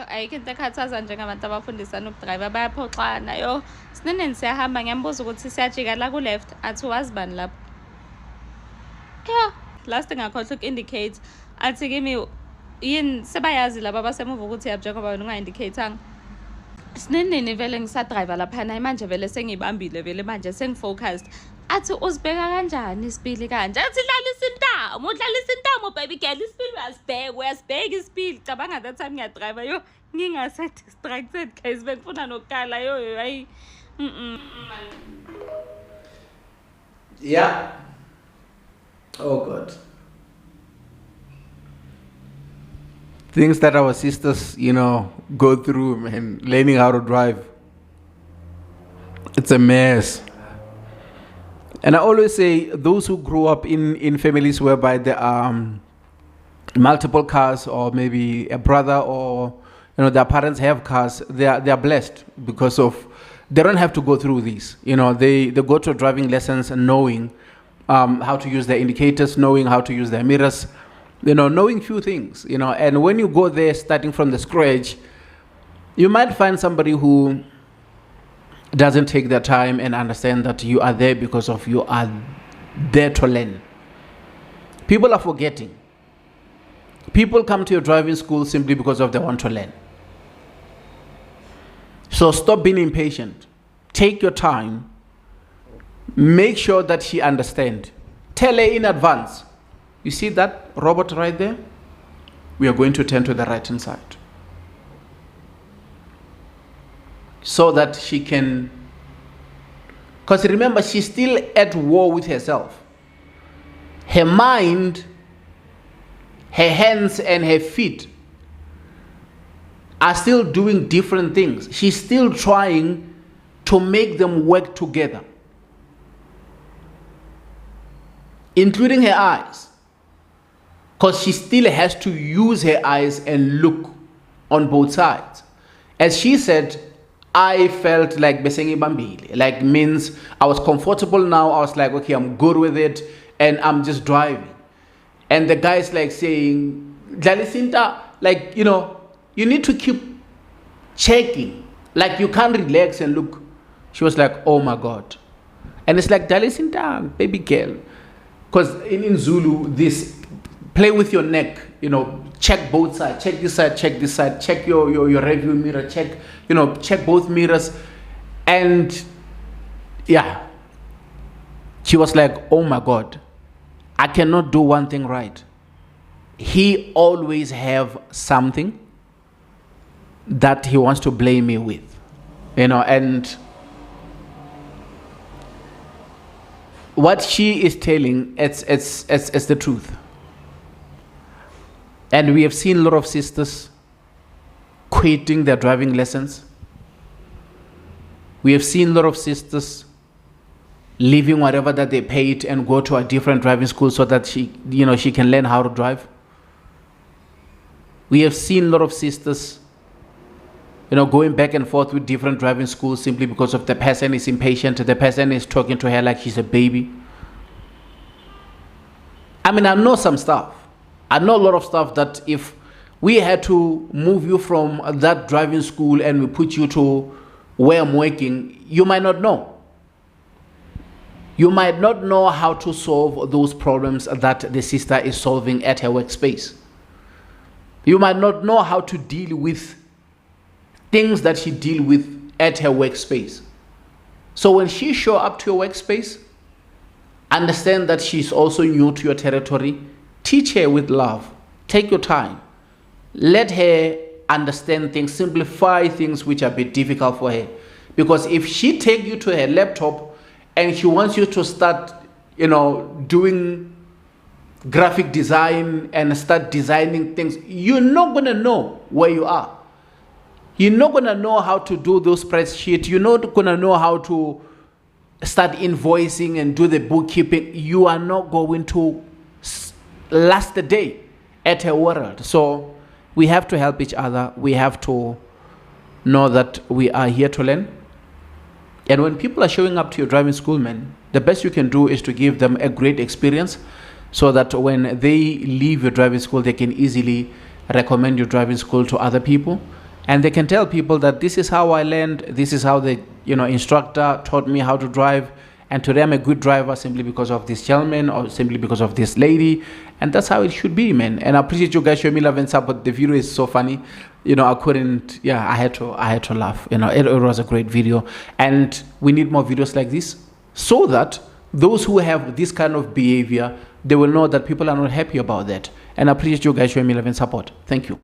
ayikho into ekhathaza njengabantu abafundisana ukudrayiva bayaphoxana yo sineneni siyahamba ngiyambuza ukuthi siyajika la ku-left athi wazi bani lapho last ngakhohlwa uku-indicate athi kimi yini sebayazi laba abasemuva ukuthi yabi njengoba wena unga-indicathanga sinenini vele ngisadrayiva laphana manje vele sengibambile vele manje sengifocused athi uzibheka kanjani isipili kanje athi udlalisa intamo baby girl isipili uyasibheka isipili cabanga that time ngiyadrayiva yo ngingase-distracted guys bengifuna nokukala yo hayi Yeah. Oh God. Things that our sisters, go through, man, learning how to drive. It's a mess. And I always say those who grew up in families whereby there are multiple cars, or maybe a brother, or their parents have cars, they are blessed because of they don't have to go through these. They go to driving lessons and knowing how to use their indicators, knowing how to use their mirrors, knowing few things, and when you go there starting from the scratch, you might find somebody who doesn't take their time and understand that you are there because of you are there to learn. People are forgetting. People come to your driving school simply because of they want to learn. So stop being impatient. Take your time. Make sure that she understands. Tell her in advance. You see that robot right there? We are going to turn to the right hand side. So that she can, because remember, she's still at war with herself. Her mind, her hands and her feet are still doing different things. She's still trying to make them work together, including her eyes, because she still has to use her eyes and look on both sides. As she said, I felt like besengi bambili, like means I was comfortable now. I was like, okay, I'm good with it, and I'm just driving. And the guy's like saying, Dlalisinta, like, you need to keep checking. Like, you can't relax and look. She was like, oh my God. And it's like, Dlalisinta, baby girl. Because in Zulu, this play with your neck, check both sides, check this side, check your rearview mirror, check both mirrors. And yeah, she was like, oh my God, I cannot do one thing right. He always have something that he wants to blame me with, and what she is telling, it's the truth. And we have seen a lot of sisters quitting their driving lessons. We have seen a lot of sisters leaving whatever that they paid and go to a different driving school so that she can learn how to drive. We have seen a lot of sisters, going back and forth with different driving schools simply because of the person is impatient. The person is talking to her like she's a baby. I know some stuff. I know a lot of stuff that if we had to move you from that driving school and we put you to where I'm working, you might not know. You might not know how to solve those problems that the sister is solving at her workspace. You might not know how to deal with things that she deals with at her workspace. So when she show up to your workspace, understand that she's also new to your territory. Teach her with love. Take your time. Let her understand things. Simplify things which are a bit difficult for her. Because if she takes you to her laptop and she wants you to start, doing graphic design and start designing things, you're not going to know where you are. You're not going to know how to do those spreadsheets. You're not going to know how to start invoicing and do the bookkeeping. You are not going to last the day at her world. So we have to help each other. We have to know that we are here to learn. And when people are showing up to your driving school, man, the best you can do is to give them a great experience so that when they leave your driving school, they can easily recommend your driving school to other people. and they can tell people that this is how I learned, this is how the instructor taught me how to drive, and today I'm a good driver simply because of this gentleman or simply because of this lady. And that's how it should be, man. And I appreciate you guys showing me love and support. The video is so funny. I had to laugh. It was a great video. And we need more videos like this so that those who have this kind of behavior, they will know that people are not happy about that. And I appreciate you guys showing me love and support. Thank you.